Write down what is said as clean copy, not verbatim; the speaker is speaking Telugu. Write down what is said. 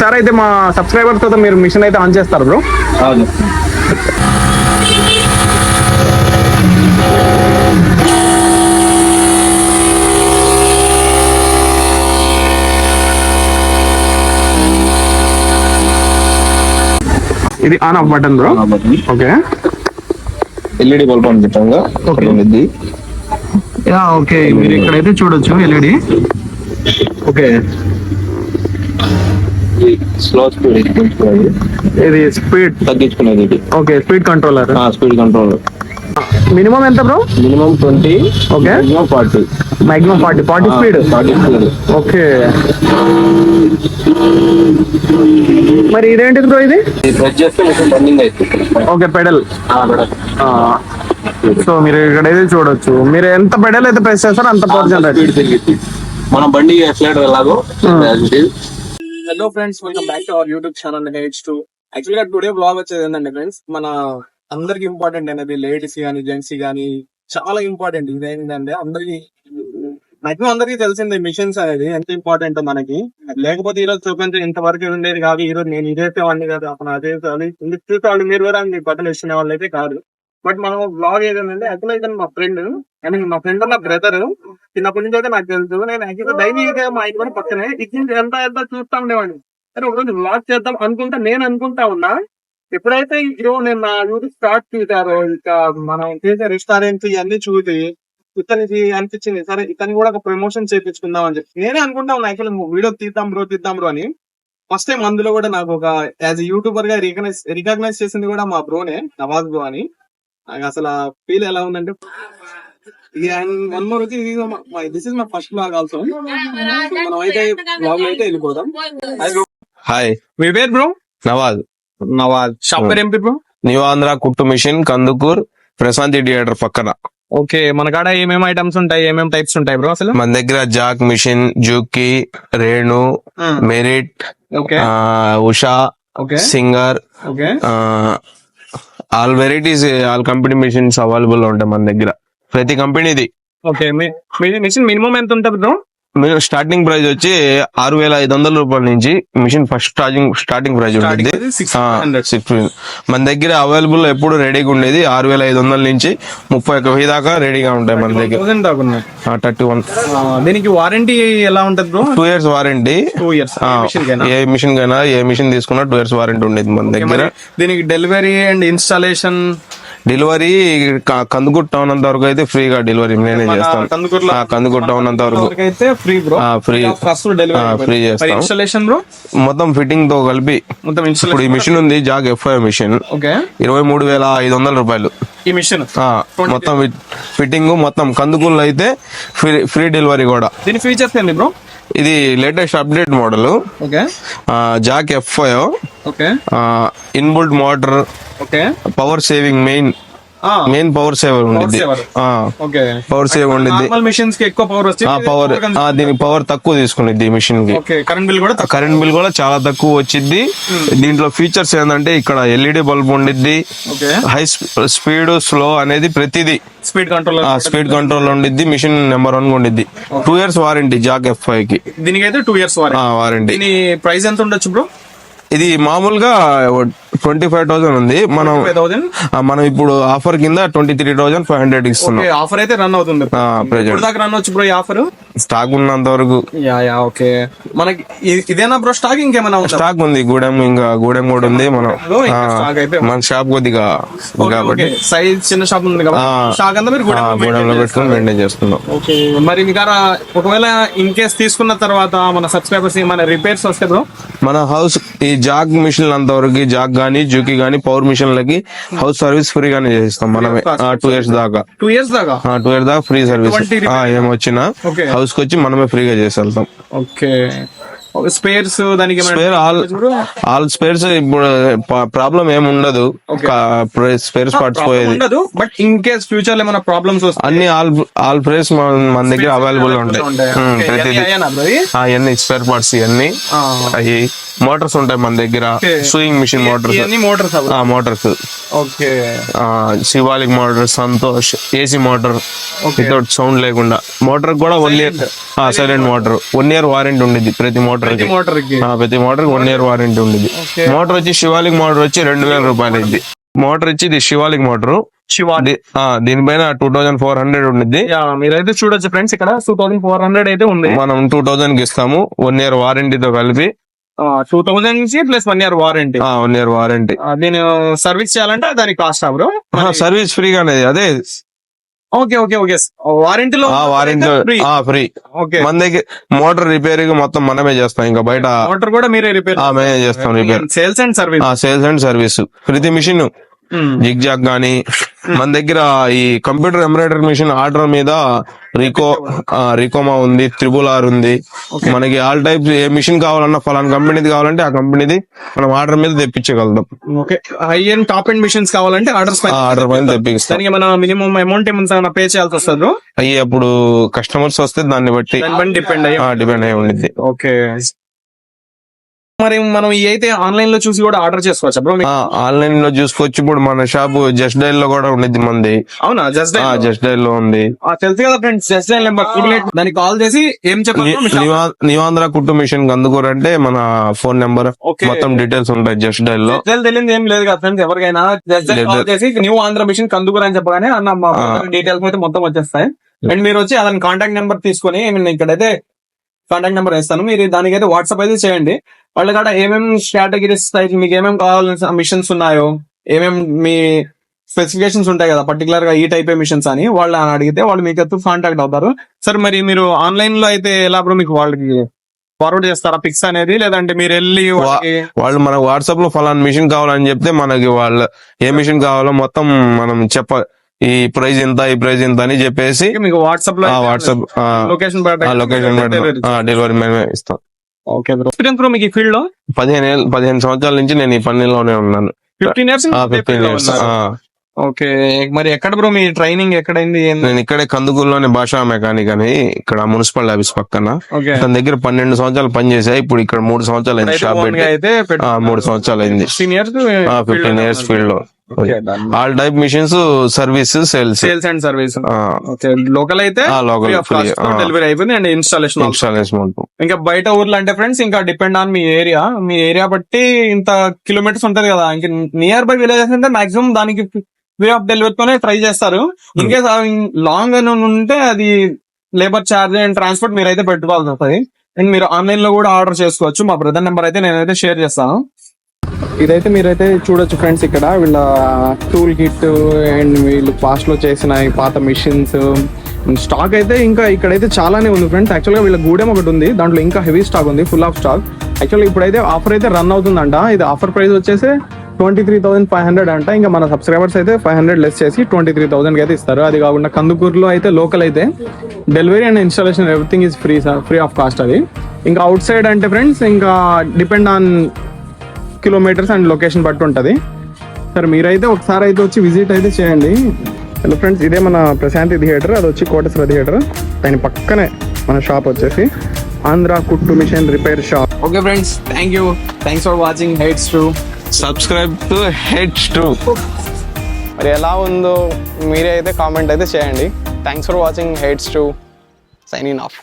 ఒకసారి అయితే మా సబ్స్క్రైబర్స్ తో మీరు మిషన్ అయితే ఆన్ చేస్తారు బ్రో. ఇది on off button bro. Okay, LED bulb అనుకుంటాంగా ఉంది. ఓకే, మీరు ఇక్కడైతే చూడొచ్చు ఎల్ఈడి. ఓకే, స్లో స్పీడ్ ఇది స్పీడ్ తగ్గించుకునేది ఇది. Okay, speed controller. Speed control. Minimum ఎంత bro? Minimum 20. Okay, minimum 40. Maximum 40 speed. 40 speed. Okay, మరి ఇదేంటిది బ్రో? ఇది ప్రెస్ చేస్తే మొత్తం రన్నింగ్ అవుతుంది. Okay, pedal. సో మీరు ఇక్కడైతే చూడొచ్చు, మీరు ఎంత పెడల్ అయితే ప్రెస్ చేస్తారో అంత పవర్ జనరేట్. స్పీడ్ తిరిగి మన బండి ఎక్సలేటర్ ఎలాగో. Hello friends, welcome back to our YouTube channel H2. Actual గా టుడే బ్లాగ్ వచ్చేది ఏంటంటే ఫ్రెండ్స్, మన అందరికి ఇంపార్టెంట్ అనేది లేడీస్ కానీ జెంట్స్ కానీ చాలా ఇంపార్టెంట్. ఇదేంటంటే మాక్సిమం అందరికీ తెలిసిందే మిషన్స్ అనేది ఎంత ఇంపార్టెంట్ మనకి. లేకపోతే ఈ రోజు చూపించే ఇంతవరకు ఉండేది కాదు. ఈ రోజు నేను ఇదేసేవాడిని కాదు, అప్పుడు అదే చూసేవాళ్ళు మీరు కూడా మీకు బట్టలు ఇచ్చిన వాళ్ళు అయితే కాదు. బట్ మనం బ్లాగ్ ఏదంటే యాక్చువల్ అయితే మా ఫ్రెండ్ మా ఫ్రెండ్ నా బ్రదర్ చిన్నప్పటి నుంచి అయితే నాకు తెలుసు. నేను యాక్చువల్గా డైలీ మా ఇంటి కూడా పక్కనే ఇచ్చింది ఎంత చూస్తా ఉండేవాడిని. సరే ఒకరోజు బ్లాగ్ చేద్దాం అనుకుంటా నేను అనుకుంటా ఉన్నా. ఎప్పుడైతే నేను నా యూట్యూబ్ స్టార్ట్ చేశారో ఇంకా మనం చేసే రెస్టారెంట్స్ ఇవన్నీ చూసి ఇతనికి అనిపించింది, సరే ఇతని కూడా ఒక ప్రమోషన్ చేయించుకుందాం అని చెప్పి నేనే అనుకుంటా ఉన్నా. యాక్చువల్లీ వీడియో తీద్దాం బ్రో అని. ఫస్ట్ టైం అందులో కూడా నాకు ఒక యాజ్ యూట్యూబర్ గా రికగ్నైజ్ చేసింది కూడా మా బ్రోనే, నవాజ్ బ్రో అని. నాకు అసలు ఆ ఫీల్ ఎలా ఉందంటే, వన్ మోర్ వచ్చి this is my first blog also. మనం అయితే బ్లాగ్ అయితే వెళ్ళిపోదాం. హాయ్, మీ పేరు బ్రో? నవాజ్. షాప్ పేరు ఏం పేరు బ్రో? న్యూ ఆంధ్ర కుట్టు మిషన్, కందుకూర్, ప్రశాంతి థియేటర్ పక్కన. ఓకే, మన కాడ ఏమేమి ఐటమ్స్ ఉంటాయి, ఏమేమి టైప్స్ ఉంటాయి బ్రో అసలు? మన దగ్గర Jack machine, Juki, Renu, Merit, Usha, Singer, all varieties, all company machines available ఉంటాయి మన దగ్గర, ప్రతి కంపెనీది. ఓకే, మిషన్ మినిమం ఎంత ఉంటుంది బ్రో? స్టార్టింగ్ ప్రైస్ వచ్చి 6,500 రూపాయల నుంచి మిషన్ ఫస్ట్ స్టార్టింగ్ ప్రైస్ ఉంటుంది. మన దగ్గర అవైలబుల్ ఎప్పుడు రెడీగా ఉండేది 6,500 నుంచి 31,000 దాకా రెడీగా ఉంటాయి మన దగ్గర. 31. దీనికి వారంటీ ఎలా ఉంటది బ్రో? 2 years warranty. 2 years ఏ మిషన్ కైనా, ఏ మిషన్ తీసుకున్నా 2 years వారంటీ ఉండేది మన దగ్గర. దీనికి delivery and installation, delivery Kandukur town అంత వరకు అయితే ఫ్రీగా డెలివరీ నేనే చేస్తాను. కందుకూరు టౌన్ అంత వరకు అయితే ఫ్రీ చేస్తాను. ఇన్స్టాలేషన్ బ్రో మొత్తం ఫిట్టింగ్ తో కలిపి మొత్తం. ఇప్పుడు ఈ మిషన్ ఉంది జాగ్ FI మిషన్, 23,500 రూపాయలు ఈ మిషన్. మొత్తం ఫిట్టింగ్ మొత్తం. కందుకూరులో అయితే ఫ్రీ డెలివరీ కూడా. దీని ఫీచర్స్ ఏంటి బ్రో? ఇది latest update model Jack FI, inbuilt motor, power saving, main power saver ఉండిద్ది. పవర్ సేవ్ ఉండిద్ది. పవర్ దీనికి పవర్ తక్కువ తీసుకునిద్ది ఈ మిషన్ కి. కరెంట్ బిల్ కూడా చాలా తక్కువ వచ్చింది. దీంట్లో ఫీచర్స్ ఏంటంటే ఇక్కడ LED బల్బ్ ఉండిద్ది, హై స్పీడ్, స్లో అనేది ప్రతిదీ స్పీడ్ కంట్రోల్ ఉండిద్ది. మిషన్ నెంబర్ 1 ఉండిద్ది. 2 years వారంటీ జాక్ FI కి. దీనికి అయితే 2 years వారంటీ. ప్రైస్ ఎంత ఉండొచ్చు బ్రో? ఇది మామూలుగా 25,000 ఉంది. మనం ఇప్పుడు ఆఫర్ కింద 23,500 ఇస్తున్నాం. ఆఫర్ అయితే రన్ అవుతుంది. రన్ అవచ్చు బ్రో ఈ ఆఫర్? స్టాక్ ఉన్నంత వరకు. ఓకే, మనకి ఇదేనా బ్రో స్టాక్? ఇంకేమైనా స్టాక్ ఉంది, గూడెం కూడా ఉంది. మన షాప్ కొద్దిగా కాబట్టి సైజ్ చిన్న షాప్ ఉంది కదా, స్టాక్ అంతా మీరు గూడెంలో పెట్టుకుని మెయింటైన్ చేస్తున్నాం. ఓకే, మరి మీకు ఒకవేళ ఇన్ కేస్ తీసుకున్న తర్వాత మన సబ్స్క్రైబర్స్ మన రిపేర్స్ వస్తే బ్రో, మన హౌస్ ఈ జాగ్ మిషన్ అంతవరకు, జాగ్ గానీ జూకి గానీ పవర్ మిషన్లకి హౌస్ సర్వీస్ ఫ్రీగానే చేస్తాం మనమే. 2 years దాకా. 2 years దాకా ఫ్రీ సర్వీస్. ఏమొచ్చినా హౌస్ కి వచ్చి మనమే ఫ్రీగా చేసి వెళ్తాం. ఓకే, స్పేర్స్ దానికి ఆల్ స్పేర్స్ ఇప్పుడు ప్రాబ్లం ఏమి ఉండదు. స్పేర్స్ పార్ట్స్ పోయేది బట్ ఇన్ కేస్ ఫ్యూచర్ లో ఏమైనా ప్రాబ్లమ్స్ వస్తాయి అన్ని ఆల్ ప్రైస్ మన దగ్గర అవైలబుల్ ఉంటాయి. అవన్నీ స్పేర్ పార్ట్స్, ఇవన్నీ అవి మోటార్స్ ఉంటాయి మన దగ్గర. Sewing machine motors, Shivalik motor, Santosh AC motor without sound లేకుండా. మోటార్ కూడా 1 year silent motor, 1 year warranty ఉండిద్ది ప్రతి మోటార్ మోటార్ కి మోటార్ కి ప్రతి మోటార్ 1 year వారంటీ ఉండేది. మోటార్ వచ్చి శివాలిక్ మోటార్ వచ్చి 2000 రూపాయలు అయింది. మోటార్ వచ్చి ఇది శివాలిక్ మోటార్. దీనిపైన 2400 ఉండిద్ది. మీరైతే చూడొచ్చు ఫ్రెండ్స్, ఇక్కడ 2400 అయితే ఉంది. మనం 2000 కి ఇస్తాము 1 year వారంటీతో కలిపి. 2000 నుంచి plus 1 year warranty. 1 year warranty. దీని సర్వీస్ చేయాలంటే దానికి కాస్ట్ బ్రో? సర్వీస్ ఫ్రీగానే అదే. ఓకే ఓకే ఓకే, వారంటీలో ఫ్రీ. మన దగ్గర మోటార్ రిపేర్ మొత్తం మనమే చేస్తాం. ఇంకా బయట మోటార్ కూడా మీరే రిపేర్? మేమే చేస్తాం రిపేర్. సేల్స్ అండ్ సర్వీస్ ప్రతి మిషన్ జిగ్ జాగ్ గానీ మన దగ్గర ఈ కంప్యూటర్ ఎంబ్రాయిడరీ మిషన్ ఆర్డర్ మీద రికోమా ఉంది, త్రిబుల్-R ఉంది. మనకి ఆల్ టైప్స్ ఏ మిషన్ కావాలన్నా ఫలానా కంపెనీది కావాలంటే ఆ కంపెనీది మనం ఆర్డర్ మీద తెప్పించగలుగుతాం. Okay, high and top and machines కావాలంటే ఆర్డర్ పైన తెప్పిస్తాం. దానికి మన మినిమం అమౌంట్ ఏమైనా పే చేయాల్సి వస్తుంది? అయ్యి అప్పుడు కస్టమర్స్ వస్తే దాన్ని బట్టి డిపెండ్ అయ్యి ఉండిద్ది. ఓకే, మరి మనం ఈ అయితే ఆన్లైన్ లో చూసి కూడా ఆర్డర్ చేసుకోవచ్చు బ్రో? ఆన్లైన్ లో చూసుకోవచ్చు. ఇప్పుడు మన షాప్ జస్ట్ డైల్ లో కూడా ఉండిద్ది మంది. అవునా? జస్ట్ డైల్ లో ఉంది. తెలుసు కదా ఫ్రెండ్స్, జస్ట్ డైల్ నెంబర్ దానికి కాల్ చేసి ఏం చెప్పాలి, నివాంధ్ర కుట్టు మిషన్ అందుకోరంటే మన ఫోన్ నెంబర్ మొత్తం డీటెయిల్స్ ఉంటాయి జస్ట్ డైల్ లో. తెలియదు ఏం లేదు కదా ఫ్రెండ్స్, ఎవరికైనా జస్ట్ డైల్ కాల్ చేసి న్యూ ఆంధ్ర మిషన్ కందుకూరు అని చెప్పగానే అన్న మా డీటెయిల్స్ అయితే మొత్తం వచ్చేస్తాయి. అండ్ మీరు వచ్చి అతని కాంటాక్ట్ నెంబర్ తీసుకొని ఇక్కడైతే కాంటాక్ట్ నెంబర్ వేస్తాను, మీరు దానికైతే వాట్సాప్ అయితే చేయండి. వాళ్ళ కాడ ఏమేమి కేటగిరీస్ మీకు ఏమేమి కావాల్సిన మిషన్స్ ఉన్నాయో, ఏమేమి మీ స్పెసిఫికేషన్స్ ఉంటాయి కదా పర్టికులర్ గా ఈ టైప్ మిషన్స్ అని వాళ్ళని అడిగితే వాళ్ళు మీకు కాంటాక్ట్ అవుతారు. సరే, మరి మీరు ఆన్లైన్ లో అయితే ఎలా బ్రో, మీకు వాళ్ళకి ఫార్వర్డ్ చేస్తారా పిక్స్ అనేది, లేదంటే మీరు వెళ్ళి వాళ్ళు మన వాట్సాప్ లో ఫలానా మిషన్ కావాలని చెప్తే మనకి వాళ్ళు ఏ మిషన్ కావాలో మొత్తం మనం ఈ ప్రైజ్ ఇంత అని చెప్పేసి మీకు వాట్సాప్ లొకేషన్ డెలివరీ మేమే ఇస్తాం. ఓకే బ్రో, ఎక్స్పీరియన్స్ బ్రో మీకు ఈ ఫీల్డ్ లో? 15 సంవత్సరాల నుంచి నేను ఈ పనిలోనే ఉన్నాను. 15 years. ఓకే, మరి ఎక్కడ బ్రో మీ ట్రైనింగ్ ఎక్కడైంది? నేను ఇక్కడే కందుకూరులోని భాషా మెకానిక్ అని ఇక్కడ మున్సిపల్ ఆఫీస్ పక్కన. తన దగ్గర 12 సంవత్సరాలు పనిచేసా. ఇప్పుడు ఇక్కడ 3 సంవత్సరాలు అయింది షాప్ పెట్టి. 3 సంవత్సరాలు అయింది. 15 years ఫీల్డ్ లో all type machines, service, sales and service. Local అయితే డెలివరీ అయిపోయింది అండ్ ఇన్స్టాలేషన్. ఇంకా బయట ఊర్లో అంటే ఫ్రెండ్స్ ఇంకా డిపెండ్ ఆన్ మీ ఏరియా బట్టి ఇంత కిలోమీటర్స్ ఉంటది కదా. ఇంకా నియర్ బై విలేజెస్ అంటే మాక్సిమం దానికి వే ఆఫ్ డెలివరీతోనే ట్రై చేస్తారు. ఇన్కేస్ లాంగ్ అని ఉంటే అది లేబర్ ఛార్జ్ అండ్ ట్రాన్స్పోర్ట్ మీరైతే పెట్టుకోవాల్సి వస్తుంది. అండ్ మీరు ఆన్లైన్ లో కూడా ఆర్డర్ చేసుకోవచ్చు. మా బ్రదర్ నెంబర్ అయితే నేనైతే షేర్ చేస్తాను. ఇదైతే మీరైతే చూడొచ్చు ఫ్రెండ్స్, ఇక్కడ వీళ్ళ టూల్ కిట్ అండ్ వీళ్ళు పాస్ట్ లో చేసిన పాత మిషన్స్ స్టాక్ అయితే ఇంకా ఇక్కడైతే చాలానే ఉంది ఫ్రెండ్స్. యాక్చువల్గా వీళ్ళ గూడెం ఒకటి ఉంది, దాంట్లో ఇంకా హెవీ స్టాక్ ఉంది, ఫుల్ ఆఫ్ స్టాక్. యాక్చువల్గా ఇప్పుడైతే ఆఫర్ అయితే రన్ అవుతుందంట. ఇది ఆఫర్ ప్రైస్ వచ్చేసి 23,500 అంట. ఇంకా మన సబ్స్క్రైబర్స్ అయితే 500 లెస్ చేసి 23,000 అయితే ఇస్తారు. అది కాకుండా కందుకూరులో అయితే లోకల్ అయితే delivery and installation everything is free of cost. అది ఇంకా అవుట్ సైడ్ అంటే ఫ్రెండ్స్ ఇంకా depend on kilometres and location బట్టి ఉంటుంది. సరే, మీరైతే ఒకసారి అయితే వచ్చి విజిట్ అయితే చేయండి. హలో ఫ్రెండ్స్, ఇదే మన ప్రశాంతి థియేటర్, అది వచ్చి కోటేశ్వర థియేటర్. దాని పక్కనే మన షాప్ వచ్చేసి ఆంధ్ర కుట్టు machine repair shop. Okay friends, thanks for watching heads to. Subscribe to heads to. మరి ఎలా ఉందో మీరే అయితే కామెంట్ అయితే చేయండి. Thanks for watching heads to. Signing of.